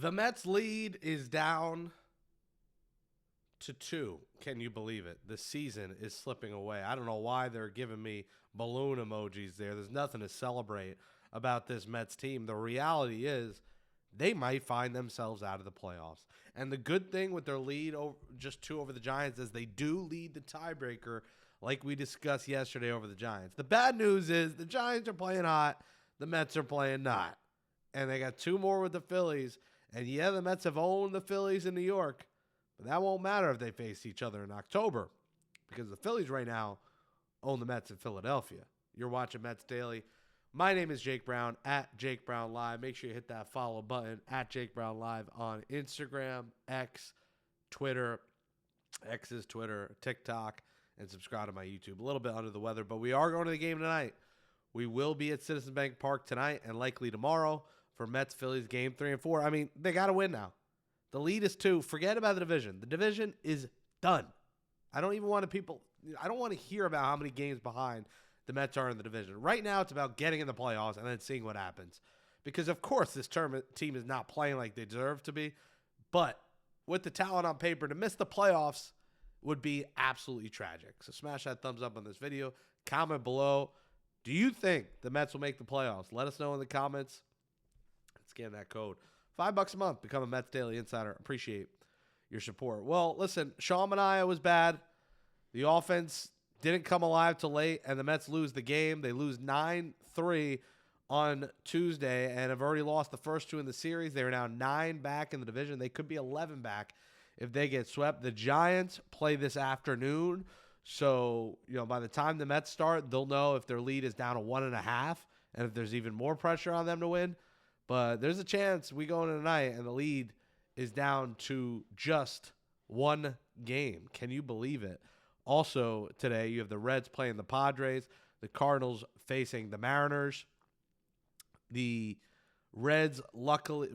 The Mets lead is down to 2. Can you believe it? The season is slipping away. I don't know why they're giving me balloon emojis there. There's nothing to celebrate about this Mets team. The reality is they might find themselves out of the playoffs. And the good thing with their lead over, just 2 over the Giants is they do lead the tiebreaker like we discussed yesterday over the Giants. The bad news is the Giants are playing hot. The Mets are playing not. And they got 2 more with the Phillies. And yeah, the Mets have owned the Phillies in New York. But that won't matter if they face each other in October, because the Phillies right now own the Mets in Philadelphia. You're watching Mets Daily. My name is Jake Brown, at Jake Brown Live. Make sure you hit that follow button, at Jake Brown Live on Instagram, X, Twitter, X's Twitter, TikTok, and subscribe to my YouTube. A little bit under the weather, but we are going to the game tonight. We will be at Citizens Bank Park tonight and likely tomorrow for Mets Phillies game 3 and 4. I mean, they got to win now. The lead is 2. Forget about the division. The division is done. I don't want to hear about how many games behind the Mets are in the division. Right now, it's about getting in the playoffs and then seeing what happens. Because, of course, this team is not playing like they deserve to be. But with the talent on paper, to miss the playoffs would be absolutely tragic. So smash that thumbs up on this video. Comment below. Do you think the Mets will make the playoffs? Let us know in the comments. Scan that code. $5 a month. Become a Mets Daily Insider. Appreciate your support. Well, listen, Sean Manaea was bad. The offense didn't come alive till late, and the Mets lose the game. They lose 9-3 on Tuesday and have already lost the first 2 in the series. They are now 9 back in the division. They could be 11 back if they get swept. The Giants play this afternoon, so by the time the Mets start, they'll know if their lead is down to 1.5 and if there's even more pressure on them to win. But there's a chance we go into tonight and the lead is down to just 1 game. Can you believe it? Also today, you have the Reds playing the Padres, the Cardinals facing the Mariners. The Reds won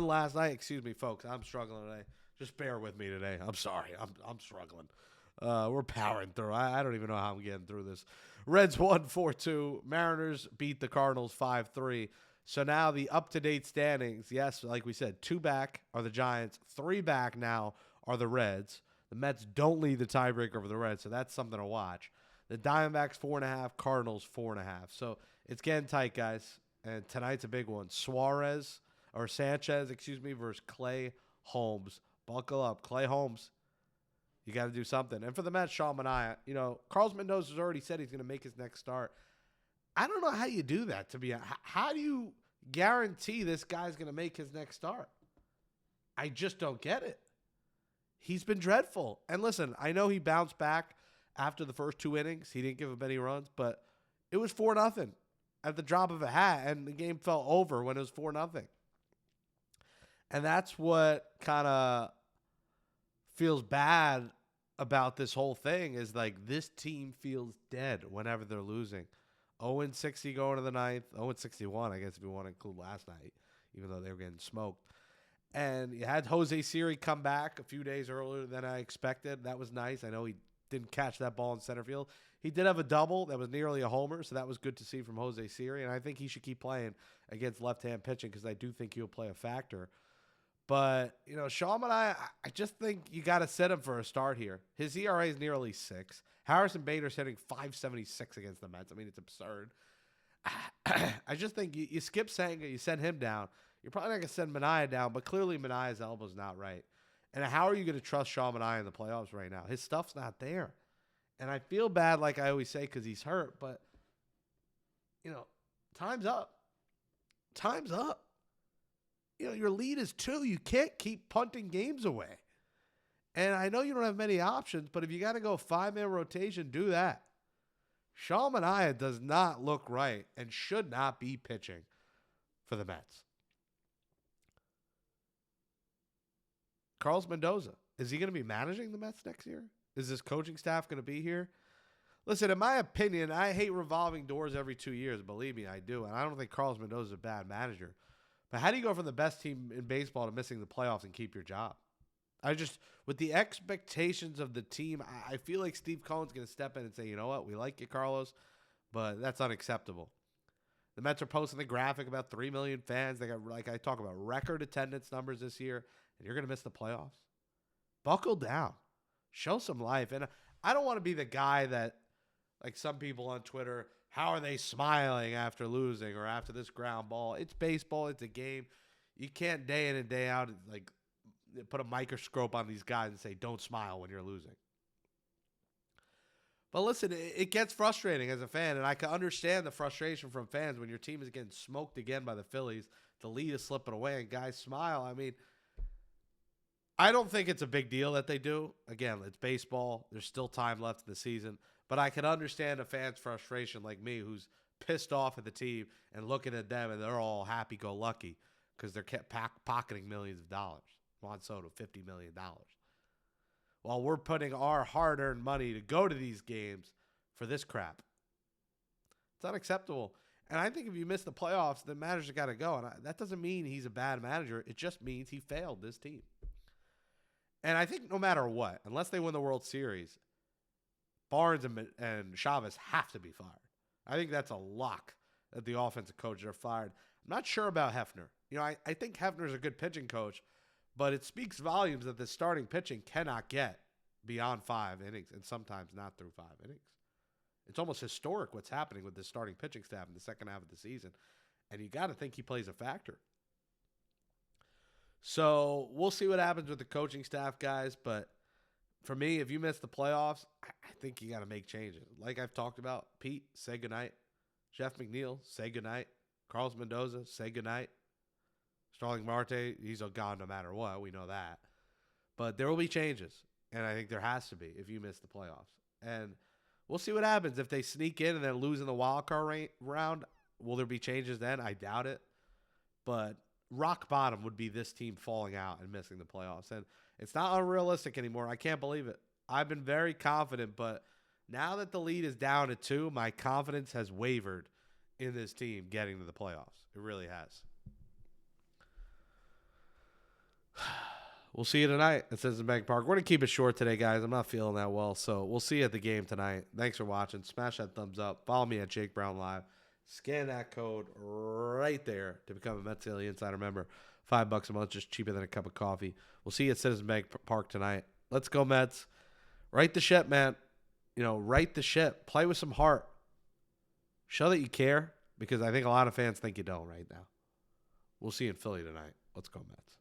last night. Excuse me, folks. I'm struggling today. Just bear with me today. I'm sorry. I'm struggling. We're powering through. I don't even know how I'm getting through this. Reds won 4-2. Mariners beat the Cardinals 5-3. So now the up-to-date standings, yes, like we said, 2 back are the Giants. 3 back now are the Reds. The Mets don't lead the tiebreaker over the Reds, so that's something to watch. The Diamondbacks 4.5, Cardinals 4.5. So it's getting tight, guys. And tonight's a big one. Sanchez, versus Clay Holmes. Buckle up. Clay Holmes, you got to do something. And for the Mets, Sean Manaea, Carlos Mendoza's already said he's going to make his next start. I don't know how you do that, to be honest. How do you guarantee this guy's going to make his next start? I just don't get it. He's been dreadful. And listen, I know he bounced back after the first 2 innings. He didn't give up any runs, but it was 4-0 at the drop of a hat, and the game fell over when it was 4-0. And that's what kind of feels bad about this whole thing is like this team feels dead whenever they're losing. 0-60 going to the 9th. 0-61, I guess, if you want to include last night, even though they were getting smoked. And you had Jose Siri come back a few days earlier than I expected. That was nice. I know he didn't catch that ball in center field. He did have a double that was nearly a homer, so that was good to see from Jose Siri. And I think he should keep playing against left-hand pitching because I do think he'll play a factor. But, Sean Manaea, I just think you got to set him for a start here. His ERA is nearly 6. Harrison Bader's hitting .576 against the Mets. I mean, it's absurd. I just think you skip Senga, you send him down. You're probably not going to send Manaea down, but clearly Manaea's elbow's not right. And how are you going to trust Sean Manaea in the playoffs right now? His stuff's not there. And I feel bad, like I always say, because he's hurt. But, time's up. Time's up. Your lead is 2. You can't keep punting games away. And I know you don't have many options, but if you got to go 5-man rotation, do that. Sean Manaea does not look right and should not be pitching for the Mets. Carlos Mendoza, is he going to be managing the Mets next year? Is this coaching staff going to be here? Listen, in my opinion, I hate revolving doors every 2 years. Believe me, I do. And I don't think Carlos Mendoza is a bad manager. But how do you go from the best team in baseball to missing the playoffs and keep your job? With the expectations of the team, I feel like Steve Cohen's going to step in and say, you know what, we like you, Carlos, but that's unacceptable. The Mets are posting the graphic about 3 million fans. They got, like I talk about, record attendance numbers this year, and you're going to miss the playoffs? Buckle down. Show some life. And I don't want to be the guy that, like some people on Twitter, how are they smiling after losing or after this ground ball? It's baseball. It's a game. You can't day in and day out like put a microscope on these guys and say, don't smile when you're losing. But listen, it gets frustrating as a fan, and I can understand the frustration from fans when your team is getting smoked again by the Phillies. The lead is slipping away, and guys smile. I mean, I don't think it's a big deal that they do. Again, it's baseball. There's still time left in the season. But I can understand a fan's frustration like me who's pissed off at the team and looking at them, and they're all happy-go-lucky because they're kept pocketing millions of dollars. Juan Soto, $50 million. While we're putting our hard-earned money to go to these games for this crap. It's unacceptable. And I think if you miss the playoffs, the manager's got to go. And that doesn't mean he's a bad manager. It just means he failed this team. And I think no matter what, unless they win the World Series, Barnes and Chavez have to be fired. I think that's a lock that the offensive coaches are fired. I'm not sure about Hefner. I think Hefner's a good pitching coach, but it speaks volumes that the starting pitching cannot get beyond 5 innings and sometimes not through 5 innings. It's almost historic what's happening with the starting pitching staff in the second half of the season, and you got to think he plays a factor. So we'll see what happens with the coaching staff, guys, but for me, if you miss the playoffs, I think you got to make changes. Like I've talked about, Pete, say goodnight. Jeff McNeil, say goodnight. Carlos Mendoza, say goodnight. Starling Marte, he's gone no matter what. We know that. But there will be changes, and I think there has to be if you miss the playoffs. And we'll see what happens. If they sneak in and then lose in the wild card round, will there be changes then? I doubt it. But rock bottom would be this team falling out and missing the playoffs. And it's not unrealistic anymore. I can't believe it. I've been very confident, but now that the lead is down to 2, my confidence has wavered in this team getting to the playoffs. It really has. We'll see you tonight at Citizens Bank Park. We're going to keep it short today, guys. I'm not feeling that well, so we'll see you at the game tonight. Thanks for watching. Smash that thumbs up. Follow me at Jake Brown Live. Scan that code right there to become a Mets Daily Insider member. $5 a month, just cheaper than a cup of coffee. We'll see you at Citizens Bank Park tonight. Let's go, Mets. Right the ship, man. Right the ship. Play with some heart. Show that you care, because I think a lot of fans think you don't right now. We'll see you in Philly tonight. Let's go, Mets.